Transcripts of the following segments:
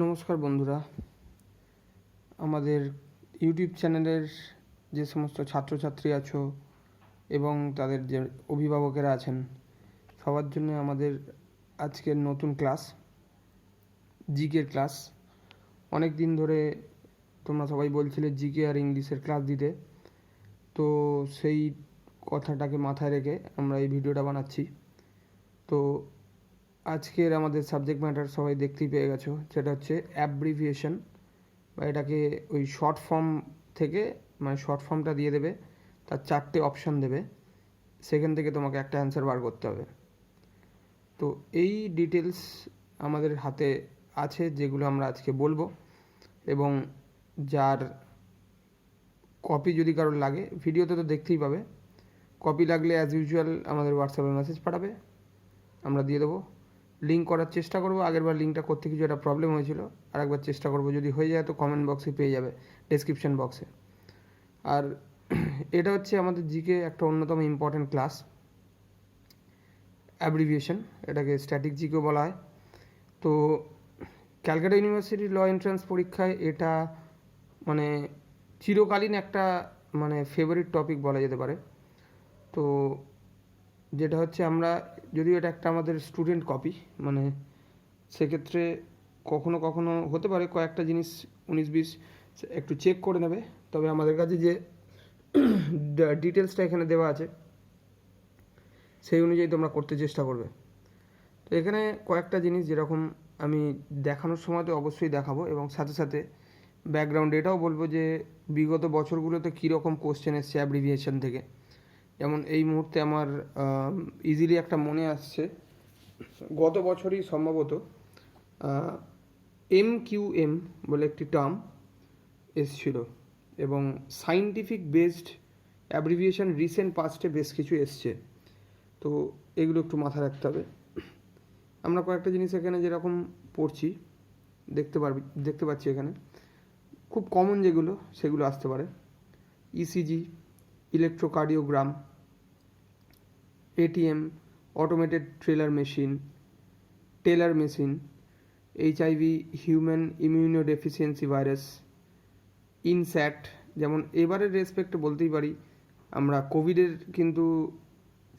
নমস্কার বন্ধুরা, আমাদের ইউটিউব চ্যানেলের যে সমস্ত ছাত্রছাত্রী আছো এবং তাদের যে অভিভাবকেরা আছেন, সবার জন্য আমাদের আজকের নতুন ক্লাস, জিকের ক্লাস। অনেক দিন ধরে তোমরা সবাই বলছিলে জিকে আর ইংলিশের ক্লাস দিতে, তো সেই কথাটাকে মাথায় রেখে আমরা এই ভিডিওটা বানাচ্ছি। তো আজকের আমাদের সাবজেক্ট ম্যাটার সবাই দেখতেই পেয়ে গেছো, সেটা হচ্ছে অ্যাব্রিভিয়েশন, বা এটাকে ওই শর্ট ফর্ম থেকে, মানে শর্ট ফর্মটা দিয়ে দেবে, তার 4টে অপশান দেবে, সেখান থেকে তোমাকে একটা অ্যান্সার বার করতে হবে। তো এই ডিটেলস আমাদের হাতে আছে, যেগুলো আমরা আজকে বলবো, এবং যার কপি যদি কারোর লাগে, ভিডিওতে তো দেখতেই পাবে, কপি লাগলে অ্যাজ ইউজুয়াল আমাদের হোয়াটসঅ্যাপে মেসেজ পাঠাবে, আমরা দিয়ে দেবো। লিঙ্ক করার চেষ্টা করবো, আগেরবার লিঙ্কটা করতে কিছু একটা প্রবলেম হয়েছিল, আরেকবার চেষ্টা করবো, যদি হয়ে যায় তো কমেন্ট বক্সে পেয়ে যাবে, ডেসক্রিপশন বক্সে। আর এটা হচ্ছে আমাদের জিকে একটা অন্যতম ইম্পর্ট্যান্ট ক্লাস, অ্যাব্রিভিয়েশন, এটাকে স্ট্যাটিক জিকেও বলা হয়। তো ক্যালকাটা ইউনিভার্সিটি ল এন্ট্রান্স পরীক্ষায় এটা মানে চিরকালীন একটা মানে ফেভারিট টপিক বলা যেতে পারে। তো যেটা হচ্ছে, আমরা যদিও এটা একটা আমাদের স্টুডেন্ট কপি, মানে সেক্ষেত্রে কখনো কখনো হতে পারে কয়েকটা জিনিস 19-20 একটু চেক করে নেবে, তবে আমাদের কাছে যে ডিটেলসটা এখানে দেওয়া আছে সেই অনুযায়ী তোমরা করতে চেষ্টা করবে। তো এখানে কয়েকটা জিনিস যেরকম আমি দেখানোর সময় তো অবশ্যই দেখাবো, এবং সাথে সাথে ব্যাকগ্রাউন্ড এটাও বলবো যে বিগত বছরগুলোতে কীরকম কোশ্চেন এসছে অ্যাব্রিভিয়েশন থেকে। যেমন এই মুহূর্তে আমার ইজিলি একটা মনে আসছে, গত বছরই সম্ভবত MQM বলে একটি টার্ম এসছিল, এবং সাইন্টিফিক বেসড অ্যাব্রিভিয়েশন রিসেন্ট পাস্টে বেশ কিছু এসছে। তো এগুলো একটু মাথায় রাখতে হবে। আমরা কয়েকটা জিনিস এখানে যেরকম পড়ছি দেখতে পাচ্ছি, এখানে খুব কমন যেগুলো সেগুলো আসতে পারে: ECG, electrocardiogram, ATM, automated teller machine, HIV, human immunodeficiency virus, INSAT. যেমন এবারের রেসপেক্টে বলতেই পারি, আমরা কোভিডের কিন্তু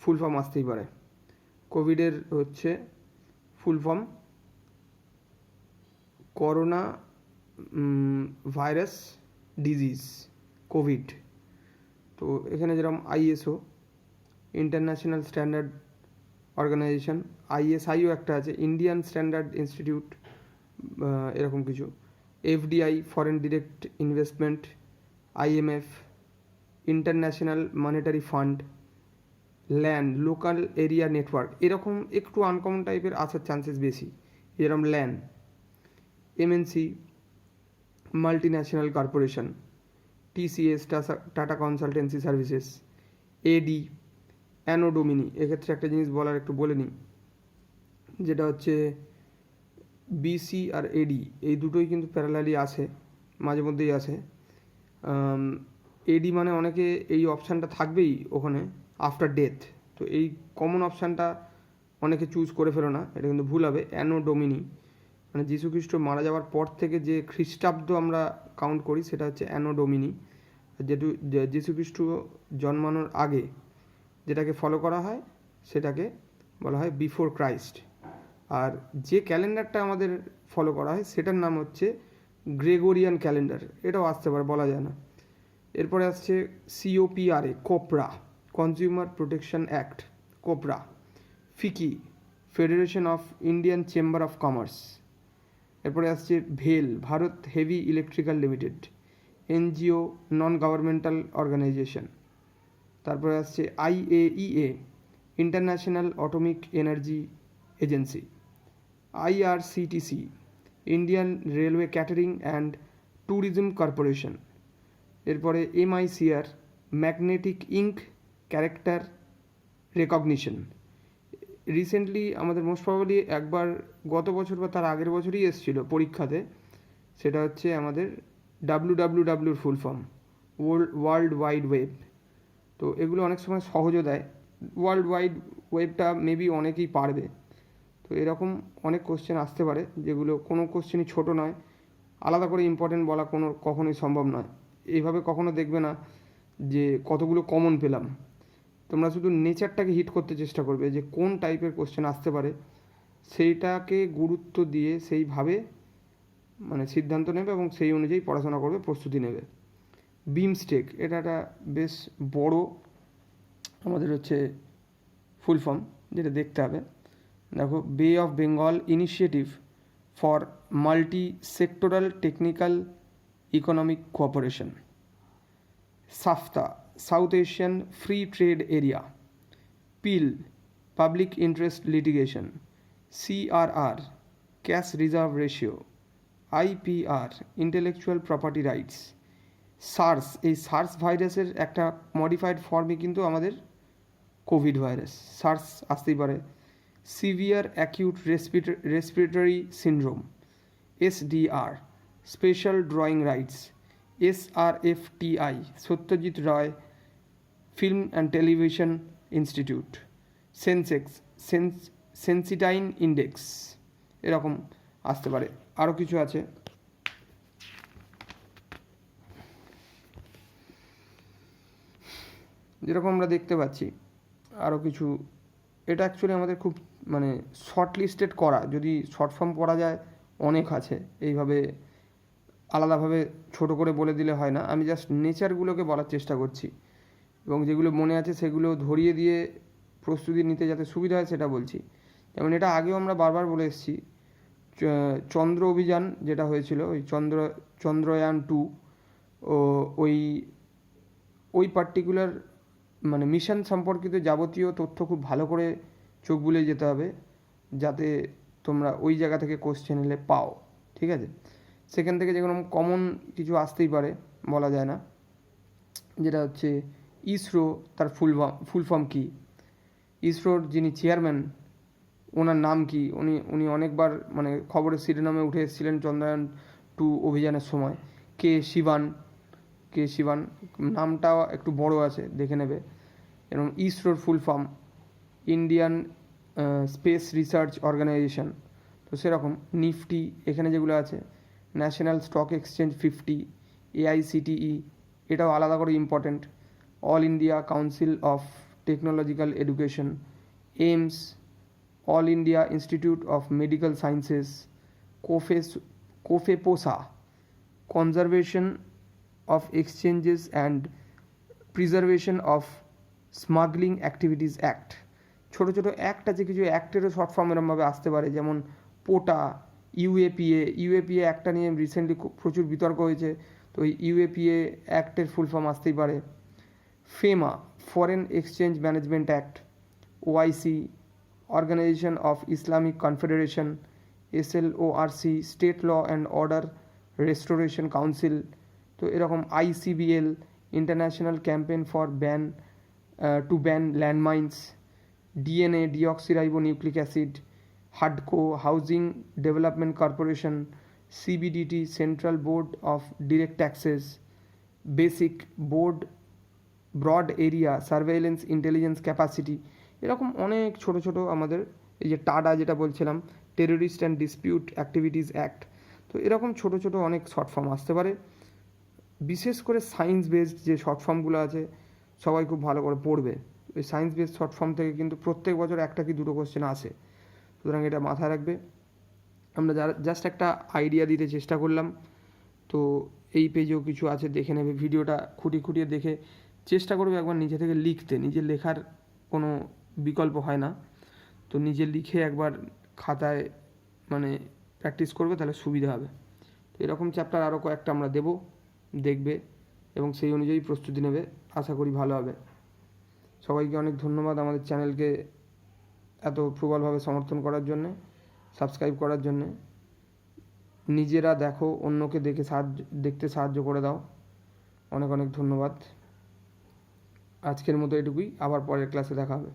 ফুল ফর্ম আসতেই পারে। কোভিডের হচ্ছে full form corona virus disease, covid. তো এখানে যেরকম ISO, international standard organization, ISIO একটা আছে, ইন্ডিয়ান স্ট্যান্ডার্ড ইনস্টিটিউট, এরকম কিছু, FDI, foreign direct investment, IMF, international monetary fund, LAN, local area network. এরকম একটু আনকমন টাইপের আসার চান্সেস বেশি, যেরকম LAN, MNC, multinational corporation, TCS, Tata consultancy services, AD, anno domini. এক্ষেত্রে একটা জিনিস বলার একটু বলে নিই, যেটা হচ্ছে বিসি আর এডি এই দুটোই কিন্তু প্যারালালি আসে, মাঝে মধ্যেই আসে। এডি মানে অনেকে এই অপশানটা থাকবেই ওখানে, আফটার ডেথ। তো এই কমন অপশানটা অনেকে চুজ করে ফেলো না, এটা কিন্তু ভুল হবে। অ্যানো ডোমিনি মানে যীশুখ্রিস্ট মারা যাওয়ার পর থেকে যে খ্রিস্টাব্দ আমরা কাউন্ট করি, সেটা হচ্ছে অ্যানো ডোমিনি। যেটু যীশুখ্রিস্ট জন্মানোর আগে যেটাকে ফলো করা হয় সেটাকে বলা হয় বিফোর ক্রাইস্ট। আর যে ক্যালেন্ডারটা আমাদের ফলো করা হয় সেটার নাম হচ্ছে গ্রেগোরিয়ান ক্যালেন্ডার। এটাও আসতে পারে, বলা যায় না। এরপরে আসছে COPRA, COPRA, consumer protection act, COPRA. FICCI, federation of Indian chamber of commerce. এরপরে আসছে ভেল, Bharat heavy electrical limited, NGO, non governmental organization. তারপরে আসছে IAEA, international atomic energy agency. IRCTC, Indian railway catering and tourism corporation. এরপরে MICR, magnetic ink character recognition. Recently আমাদের most probably একবার গত বছর বা তার আগের বছরই এসেছিলো পরীক্ষাতে, সেটা হচ্ছে আমাদের WWWর full form, world wide web. তো এগুলো অনেক সময় সহজও দেয়। ওয়ার্ল্ড ওয়াইড ওয়েবটা মেবি অনেকেই পারবে, তো এরকম অনেক কোশ্চেন আসতে পারে, যেগুলো কোনো কোশ্চেনই ছোট নয়, আলাদা করে ইম্পর্টেন্ট বলা কখনোই সম্ভব নয়। এইভাবে কখনো দেখবে না যে কতগুলো কমন পেলাম। তোমরা শুধু নেচারটাকে হিট করতে চেষ্টা করবে, যে কোন টাইপের কোশ্চেন আসতে পারে সেইটাকে গুরুত্ব দিয়ে সেইভাবে মানে সিদ্ধান্ত নেবে এবং সেই অনুযায়ী পড়াশোনা করবে, প্রস্তুতি নেবে। বিমস্টেক, এটা একটা বেশ বড় আমাদের হচ্ছে ফুল ফর্ম, যেটা দেখতে হবে। দেখো, bay of Bengal initiative for multi sectoral technical economic cooperation, SAFTA, south Asian free trade area, PIL, public interest litigation, CRR, cash reserve ratio, IPR, intellectual property rights, SARS, এই সার্স ভাইরাসের একটা modified ফর্মই কিন্তু আমাদের Covid virus, SARS আসতেই পারে। Severe acute respiratory syndrome, SDR, special drawing rights, SRFTI, Satyajit Ray film and television institute, Sensex, sensitive index, এরকম আসতে পারে। আরও কিছু আছে, যেরকম আমরা দেখতে পাচ্ছি আরও কিছু। এটা অ্যাকচুয়ালি আমাদের খুব মানে শর্ট লিস্টেড করা, যদি শর্ট ফর্ম পড়া যায় অনেক আছে, এইভাবে আলাদাভাবে ছোট করে বলে দিলে হয় না। আমি জাস্ট নেচারগুলোকে বলার চেষ্টা করছি এবং যেগুলো মনে আছে সেগুলো ধরিয়ে দিয়ে প্রস্তুতি নিতে যাতে সুবিধা হয় সেটা বলছি। যেমন এটা আগেও আমরা বারবার বলে এসেছি, চন্দ্র অভিযান যেটা হয়েছিল, ওই চন্দ্রয়ান 2, ওই পার্টিকুলার মানে মিশন সম্পর্কিত যাবতীয় তথ্য খুব ভালো করে চোখ বুলে যেতে হবে, যাতে তোমরা ওই জায়গা থেকে কোশ্চেন এলে পাও, ঠিক আছে। সেখান থেকে যেরকম কমন কিছু আসতেই পারে, বলা যায় না, যেটা হচ্ছে ইসরো, তার ফুল ফর্ম কী, ইসরোর যিনি চেয়ারম্যান ওনার নাম কি, উনি অনেকবার মানে খবরের শিরোনামে উঠে এসেছিলেন চন্দ্রয়ান 2 অভিযানের সময়। কে শিবান, নামটাও একটু বড় আছে, দেখে নেবে। এবং ইসরোর full form Indian Space Research Organisation, তো সেরকম নিফটি, এখানে যেগুলো আছে ন্যাশনাল স্টক এক্সচেঞ্জ 50, AICTE, এটাও আলাদা করে important, all India council of technological education, AIIMS, all India institute of medical sciences, COFEPOSA, conservation of exchanges and preservation of smuggling activities act. ছোটো ছোটো অ্যাক্ট আছে, কিছু অ্যাক্টেরও শর্ট ফর্ম এরমভাবে আসতে পারে, যেমন পোটা, ইউএপিএ অ্যাক্টটা নিয়ে রিসেন্টলি প্রচুর বিতর্ক হয়েছে, তো এই ইউএপিএ অ্যাক্টের ফুল ফর্ম আসতেই পারে। FEMA, foreign exchange management act, OIC, organization of Islamic confederation, SLORC, state law and order restoration council, তো এরকম ICBL, international campaign for to ban landmines, DNA, deoxyribonucleic acid, হাডকো, housing development corporation, CBDT, central board of direct taxes, basic board, broad area surveillance intelligence capacity, এরকম অনেক ছোট ছোট আমাদের, এই যে টাডা যেটা বলছিলাম, terrorist and dispute activities act, তো এরকম ছোট ছোট অনেক শর্ট ফর্ম আসতে পারে। বিশেষ করে সায়েন্স বেসড যে শর্ট ফর্মগুলো আছে সবাই খুব ভালো করে পড়বে। ওই সায়েন্স বেসড শর্ট ফর্ম থেকে কিন্তু প্রত্যেক বছর একটা কি দুটো কোশ্চেন আসে, সুতরাং এটা মাথায় রাখবে। আমরা জাস্ট একটা আইডিয়া দিতে চেষ্টা করলাম। তো এই পেজেও কিছু আছে, দেখে নেবে, ভিডিওটা খুঁটিয়ে দেখে চেষ্টা করবে একবার নিজে থেকে লিখতে। নিজের লেখার কোনো বিকল্প হয় না, তো নিজে লিখে একবার খাতায় মানে প্র্যাকটিস করবে, তাহলে সুবিধা হবে। তো এরকম চ্যাপ্টার আরও কয়েকটা আমরা দেখবে এবং সেই অনুযায়ী প্রস্তুতি নেবে, আশা করি ভালো হবে। সবাইকে অনেক ধন্যবাদ আমাদের চ্যানেলকে এত প্রবলভাবে সমর্থন করার জন্যে, সাবস্ক্রাইব করার জন্যে। নিজেরা দেখো, অন্যকে দেখতে সাহায্য করে দাও। অনেক ধন্যবাদ। আজকের মতো এটুকুই, আবার পরের ক্লাসে দেখা হবে।